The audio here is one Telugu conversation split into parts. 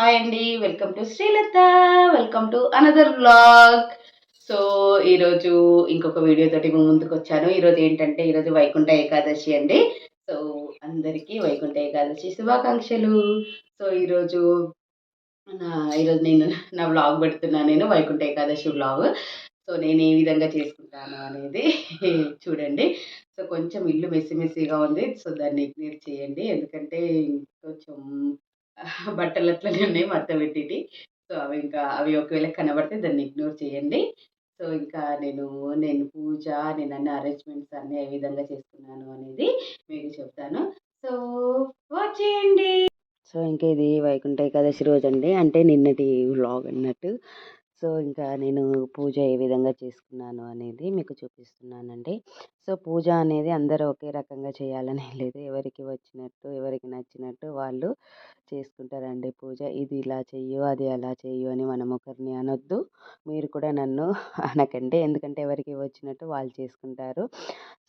హాయ్ అండి. Welcome to Srilatha. Welcome to another vlog. So, ఈరోజు ఇంకొక వీడియో తోటి మీ ముందుకొచ్చాను. ఈరోజు వైకుంఠ ఏకాదశి అండి. సో, అందరికీ వైకుంఠ ఏకాదశి శుభాకాంక్షలు. సో, నా ఈరోజు నా వ్లాగ్ పెడుతున్నాను వైకుంఠ ఏకాదశి వ్లాగ్. సో, నేను ఏ విధంగా చేసుకుంటాను అనేది చూడండి. సో, కొంచెం ఇల్లు మెస్సీగా ఉంది. సో, దాన్ని ఇగ్నోర్ చేయండి. ఎందుకంటే కొంచెం బట్టలు అట్లనే ఉన్నాయి మడతపెట్టేటియి. సో, అవి ఒకవేళ కనబడితే దాన్ని ఇగ్నోర్ చేయండి. సో, ఇంకా నేను పూజ, అన్ని అరేంజ్‌మెంట్స్ అన్నీ ఏ విధంగా చేసుకున్నాను అనేది మీకు చెప్తాను. సో, వచ్చేయండి. సో, ఇంకా ఇది వైకుంఠ ఏకాదశి రోజండి. అంటే నిన్నటి వ్లాగ్ అన్నట్టు. సో, ఇంకా నేను పూజ ఏ విధంగా చేసుకున్నాను అనేది మీకు చూపిస్తున్నానండి. సో, పూజ అనేది అందరూ ఒకే రకంగా చేయాలని లేదు. ఎవరికి వచ్చినట్టు, ఎవరికి నచ్చినట్టు వాళ్ళు చేసుకుంటారండి పూజ. ఇది ఇలా చెయ్యు, అది అలా చెయ్యు అని మనం ఒకరిని అనొద్దు. మీరు కూడా నన్ను అనకండి. ఎందుకంటే ఎవరికి వచ్చినట్టు వాళ్ళు చేసుకుంటారు.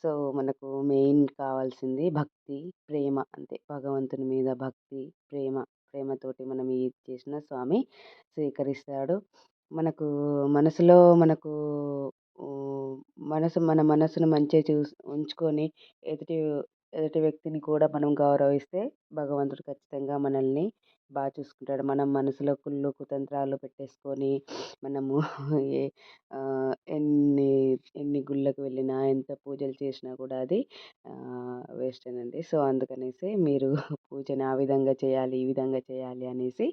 సో, మనకు మెయిన్ కావాల్సింది భక్తి, ప్రేమ అంతే. భగవంతుని మీద భక్తి, ప్రేమతోటి మనం ఏది చేసినా స్వామి స్వీకరిస్తాడు. మనకు మనసులో మనకు హ్మ్, మన మనసును మంచిగా ఉంచుకొని ఎదుటి ఎదుటి వ్యక్తిని కూడా మనం గౌరవిస్తే భగవంతుడు ఖచ్చితంగా మనల్ని చూసుకుంటాడు. మనం మనసులో కుళ్ళు, కుతంత్రాలు పెట్టేసుకొని మనము ఏ ఎన్ని ఎన్ని గుళ్ళకి వెళ్ళినా, ఎంత పూజలు చేసినా కూడా అది వేస్టేనండి. సో, అందుకనేసి మీరు పూజను ఆ విధంగా చేయాలి, ఈ విధంగా చేయాలి అనేసి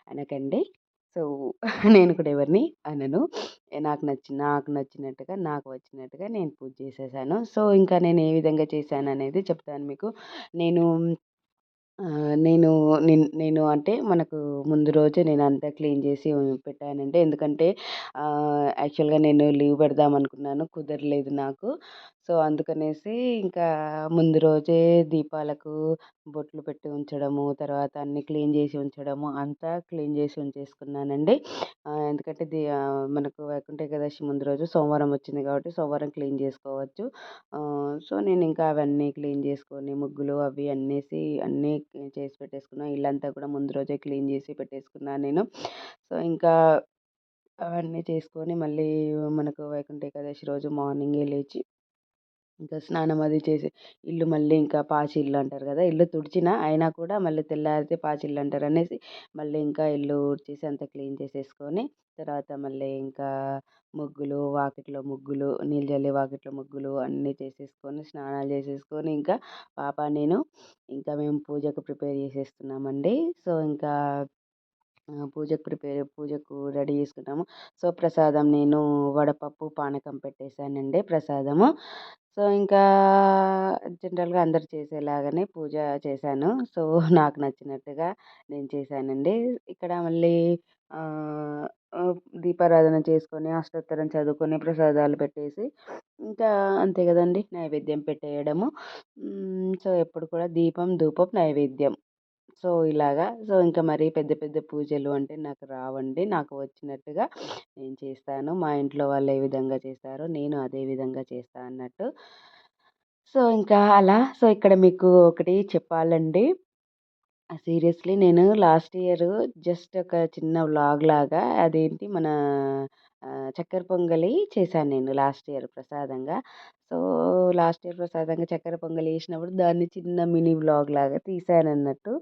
అనకండి. సో, నేను కూడా ఎవరిని అనను. నాకు నచ్చినట్టుగా, నాకు వచ్చినట్టుగా నేను పూజ చేసేసాను. సో, ఇంకా నేను ఏ విధంగా చేశాననేది చెప్తాను మీకు. నేను నేను నేను అంటే మనకు ముందు రోజే నేనంతా క్లీన్ చేసి పెట్టానండి. ఎందుకంటే యాక్చువల్‌గా నేను లీవ్ పెడదాం అనుకున్నాను. కుదరలేదు నాకు. సో, అందుకనేసి ఇంకా ముందు రోజే దీపాలకు బొట్లు పెట్టి ఉంచడము, తర్వాత అన్నీ క్లీన్ చేసి ఉంచడము, అంతా క్లీన్ చేసి ఉంచేసుకున్నానండి. ఎందుకంటే మనకు వైకుంఠ ఏకాదశి ముందు రోజు సోమవారం వచ్చింది కాబట్టి సోమవారం క్లీన్ చేసుకోవచ్చు. సో, నేనింకా అవన్నీ క్లీన్ చేసుకొని ముగ్గులు అవి అన్నీ చేసి పెట్టేసుకున్నా. ఇల్లంతా కూడా ముందు రోజే క్లీన్ చేసి పెట్టేసుకున్నాను నేను. సో, ఇంకా అవన్నీ చేసుకొని మళ్ళీ మనకు వైకుంఠ ఏకాదశి రోజు మార్నింగే లేచి ఇంకా స్నానం అది చేసి ఇల్లు మళ్ళీ ఇంకా పాచిల్లు అంటారు కదా! ఇల్లు తుడిచినా అయినా కూడా మళ్ళీ తెల్లారితే పాచిల్లు అంటారనేసి మళ్ళీ ఇంకా ఇల్లు ఊడ్చేసి అంతా క్లీన్ చేసేసుకొని తర్వాత మళ్ళీ ఇంకా వాకిట్లో ముగ్గులు, నీళ్ళు జల్లి వాకిట్లో ముగ్గులు అన్నీ చేసేసుకొని స్నానాలు చేసేసుకొని ఇంకా నేను ఇంకా మేము పూజకు ప్రిపేర్ చేసేస్తున్నామండి. సో, ఇంకా పూజకు రెడీ చేసుకున్నాము. సో, ప్రసాదం నేను వడపప్పు, పానకం పెట్టేశానండి ప్రసాదము. సో, ఇంకా జనరల్‌గా అందరూ చేసేలాగానే పూజ చేశాను. సో, నాకు నచ్చినట్టుగా నేను చేశానండి. ఇక్కడ మళ్ళీ ఆహ్, ఆహ్, దీపారాధన చేసుకొని, అష్టోత్తరం చదువుకొని, ప్రసాదాలు పెట్టేసి ఇంకా అంతే గదండీ! నైవేద్యం పెట్టేయడము. సో, ఎప్పుడు కూడా దీపం, ధూపం, నైవేద్యం. సో, ఇంకా మరీ పెద్ద పెద్ద పూజలు అంటే నాకు రావండి. నాకు వచ్చినట్టుగా నేను చేస్తాను. మా ఇంట్లో వాళ్ళు ఏ విధంగా చేస్తారో నేను అదే విధంగా చేస్తా అన్నట్టు. సో, ఇంకా అలా ఇక్కడ మీకు ఒకటి చెప్పాలండి. సీరియస్‌లీ నేను లాస్ట్ ఇయర్ జస్ట్ ఒక చిన్న వ్లాగ్ లాగా అదేంటి మన చక్కెర పొంగలి చేశాను నేను లాస్ట్ ఇయర్ ప్రసాదంగా. సో, లాస్ట్ ఇయర్ ప్రసాదంగా చక్కెర పొంగలి చేసినప్పుడు దాన్ని చిన్న మినీ వ్లాగ్ లాగా తీశానన్నట్టు.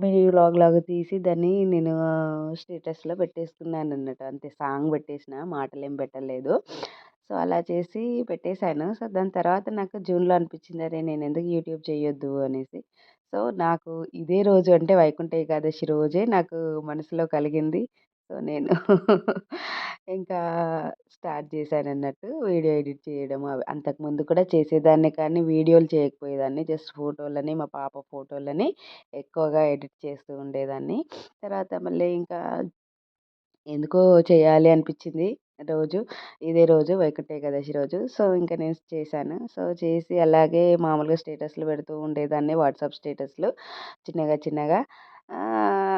మినీ వ్లాగ్ లాగా తీసి దాన్ని నేను స్టేటస్‌లో పెట్టేసుకున్నానన్నట్టు. అంతే సాంగ్ పెట్టేసిన మాటలేం పెట్టలేదు. సో, అలా చేసి పెట్టేశాను. సో, దాని తర్వాత నాకు జూన్‌లో అనిపించింది అరే! నేనెందుకు యూట్యూబ్ చేయొద్దు అనేసి. సో, నాకు ఇదే రోజు అంటే వైకుంఠ ఏకాదశి రోజే నాకు మనసులో కలిగింది. సో, నేను ఇంకా స్టార్ట్ చేశానన్నట్టు వీడియో ఎడిట్ చేయడం అవి. అంతకుముందు కూడా చేసేదాన్ని కానీ వీడియోలు చేయకపోయేదాన్ని. జస్ట్ ఫోటోలని మా పాప ఫోటోలని ఎక్కువగా ఎడిట్ చేస్తూ ఉండేదాన్ని. తర్వాత మళ్ళీ ఇంకా ఎందుకో చేయాలి అనిపించింది రోజు. ఇదే రోజు వైకుంఠ ఏకాదశి రోజు. సో, ఇంక నేను చేశాను. సో, చేసి అలాగే మామూలుగా స్టేటస్‌లు పెడుతూ ఉండేదాన్ని. వాట్సాప్ స్టేటస్‌లు చిన్నగా.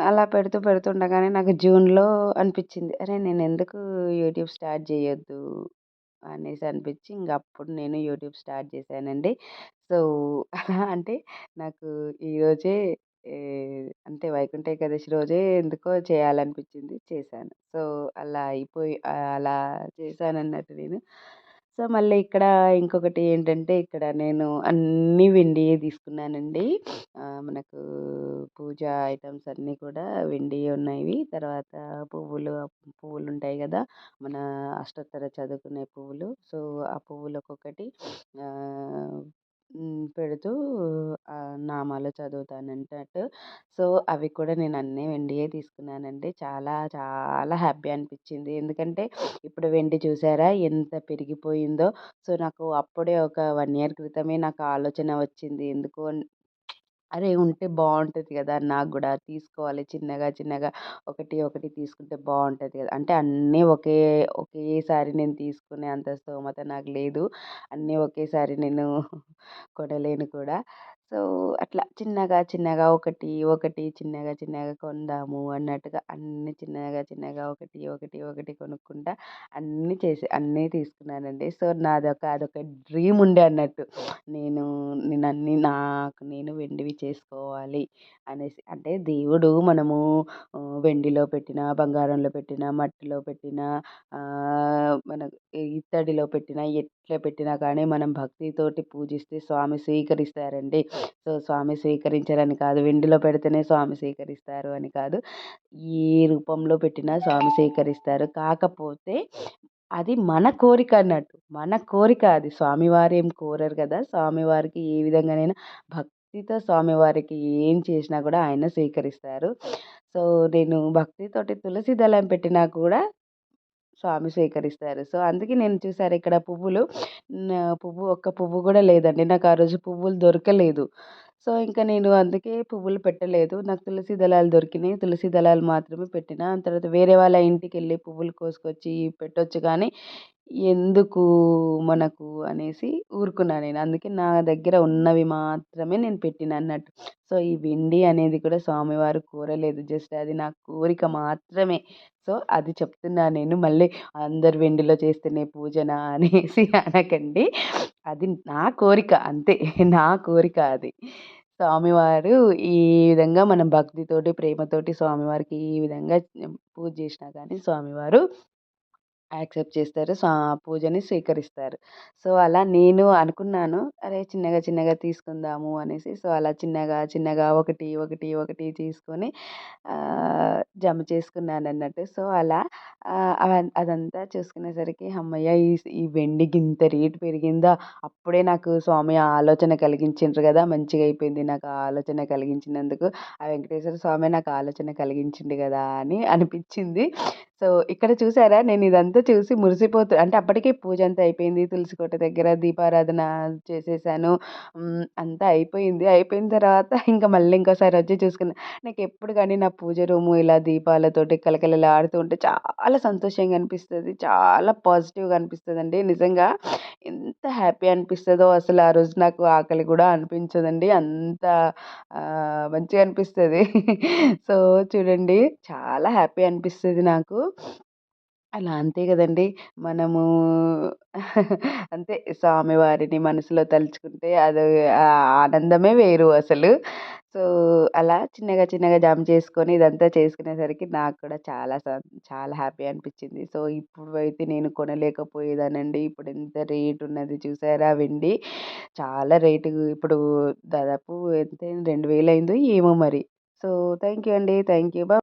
అలా పెడుతుండగానే నాకు జూన్‌లో అనిపించింది. అరే! నేనెందుకు యూట్యూబ్ స్టార్ట్ చేయొద్దు అనేసి అనిపించి ఇంక అప్పుడు నేను యూట్యూబ్ స్టార్ట్ చేశానండి. సో, అలా అంటే నాకు ఈరోజే ఏ అంటే వైకుంఠ ఏకాదశి రోజే ఎందుకో చేయాలనిపించింది చేశాను. సో, అలా చేశానన్నట్టు నేను. సో, మళ్ళీ ఇక్కడ ఇంకొకటి ఏంటంటే ఇక్కడ నేను అన్నీ వెండియే తీసుకున్నానండి. మనకు పూజా ఐటెమ్స్ అన్నీ కూడా వెండియే ఉన్నవి. తర్వాత పువ్వులు పువ్వులుంటాయి గదా! మన అష్టోత్తర చదువుకునే పువ్వులు. సో, ఆ పువ్వులు ఒక్కొక్కటి ఆహ్, పెడుతూ నామాలు చదువుతానన్నట్టు. సో, అవి కూడా నేను అన్నీ వెండియే తీసుకున్నానండి. చాలా చాలా హ్యాపీ అనిపించింది. ఎందుకంటే ఇప్పుడు వెండి చూసారా ఎంత పెరిగిపోయిందో. సో, నాకు అప్పుడే ఒక 1 ఇయర్ క్రితమే నాకు ఆలోచన వచ్చింది. ఎందుకు అరే! ఉంటే బావుంటది గదా! నాకు గూడా తీసుకోవాలి చిన్నగా, చిన్నగా ఒకటి, ఒకటి తీసుకుంటే బావుంటది గదా! అంటే అన్నీ ఒకేసారి నేను తీసుకునే అంత స్తోమత నాకు లేదు. అన్నీ ఒకేసారి నేను కొనలేను కూడా. సో, అట్లా చిన్నగా, చిన్నగా ఒకటి, ఒకటి చిన్నగా, చిన్నగా కొందాము అన్నట్టుగా అన్నీ చిన్నగా, చిన్నగా ఒకటి, ఒకటి, ఒకటి కొనుక్కుంటా అన్నీ తీసుకున్నానండి. సో, అదొక డ్రీమ్ ఉండే అన్నట్టు. నేను నేనన్నీ నాకు నేను వెండివి చేసుకోవాలి అనేసి. అంటే దేవుడు మనము వెండిలో పెట్టినా, బంగారంలో పెట్టినా, మట్టిలో పెట్టినా, మన ఇత్తడిలో పెట్టినా, ఎట్లా పెట్టినా కానీ మనం భక్తితోటి పూజిస్తే స్వామి స్వీకరిస్తారండి. సో, స్వామి స్వీకరించరని కాదు, వెండిలో పెడితేనే స్వామి స్వీకరిస్తారు అని కాదు. ఏ రూపంలో పెట్టినా స్వామి స్వీకరిస్తారు. కాకపోతే అది మన కోరిక అన్నట్టు. మన కోరిక అది. స్వామివారు ఏం కోరరు కదా! స్వామివారికి ఏ విధంగానైనా భక్తితో స్వామివారికి ఏం చేసినా కూడా ఆయన స్వీకరిస్తారు. సో, నేను భక్తితోటి తులసి దళం పెట్టినా కూడా స్వామి స్వీకరిస్తారు. సో, అందుకే నేను చూసారా ఇక్కడ ఒక్క పువ్వు గూడా లేదండి. నాకు ఆ రోజు పువ్వులు దొరకలేదు. సో, ఇంక నేను అందుకే పువ్వులు పెట్టలేదు. నాకు తులసి దళాలు దొరికినాయి. తులసి దళాలు మాత్రమే పెట్టినా. తర్వాత వేరే వాళ్ళ ఇంటికెళ్ళి పువ్వులు కోసుకొచ్చి పెట్టొచ్చు గానీ, ఎందుకు మనకు అనేసి ఊరుకున్నా నేను. అందుకే నా దగ్గర ఉన్నవి మాత్రమే నేను పెట్టినన్నట్టు. సో, ఈ వెండి అనేది కూడా స్వామివారు కోరలేదు. జస్ట్ అది నా కోరిక మాత్రమే. సో, అది చెప్తున్నా నేను. మళ్ళీ అందరు వెండిలో చేస్తేనే పూజనా అనేసి అనకండి. అది నా కోరిక అంతే. నా కోరిక అది. స్వామివారు ఈ విధంగా మనం భక్తితోటి, ప్రేమతోటి స్వామివారికి ఈ విధంగా పూజ చేసినా గానీ స్వామివారు యాక్సెప్ట్ చేస్తారు. పూజని స్వీకరిస్తారు. సో, అలా నేను అనుకున్నాను. అరే! చిన్నగా, చిన్నగా తీసుకుందాము అనేసి. సో, అలా చిన్నగా, చిన్నగా ఒకటి, ఒకటి, ఒకటి తీసుకొని జమ చేసుకున్నానన్నట్టు. సో, అలా అదంతా చూసుకునేసరికి హమ్మయ్య! ఈ వెండికి ఇంత రేటు పెరిగిందా? అప్పుడే నాకు స్వామి ఆ ఆలోచన కలిగించిండ్రు గదా! మంచిగా అయిపోయింది నాకు ఆ ఆలోచన కలిగించినందుకు. ఆ వెంకటేశ్వర స్వామే నాకు ఆలోచన కలిగించిండు గదా! అని అనిపిచ్చింది. సో, ఇక్కడ చూసారా నేనిదంతా చూసి అంటే అప్పటికే పూజంతా అయిపోయింది. తులసి కోట దగ్గర దీపారాధన చేసేసాను. అంతా అయిపోయింది. అయిపోయిన తర్వాత ఇంక మళ్ళీ ఇంకోసారి వచ్చి చూసుకున్నా. నాకెప్పుడు గానీ నా పూజ రూము ఇలా దీపాలతోటి కలకలలాడుతూ ఉంటే చాలా సంతోషంగా అనిపిస్తది. చాలా పాజిటివ్‌గా అనిపిస్తదండి. నిజంగా ఎంత హ్యాపీ అనిపిస్తదో అసలు ఆ రోజు నాకు ఆకలి గూడా అనిపించదండి. అంత మంచిగా అనిపిస్తది. సో, చూడండి చాలా హ్యాపీ అనిపిస్తది నాకు. అలా అంతే గదండీ! మనము అంతే స్వామివారిని మనసులో తలుచుకుంటే ఆ ఆనందమే వేరు అసలు. సో, అలా చిన్నగా, చిన్నగా జమ చేసుకొని ఇదంతా చేసుకునేసరికి నాకు కూడా చాలా హ్యాపీ అనిపిచ్చింది. సో, ఇప్పుడైతే నేను కొనలేకపోయేదానండి. ఇప్పుడు ఎంత రేట్ ఉన్నది చూసారా వెండి. చాలా రేటు ఇప్పుడు దాదాపు ఎంతయింది 2000 అయిందో ఏమో మరి. సో, థాంక్ యూ అండి. Thank you.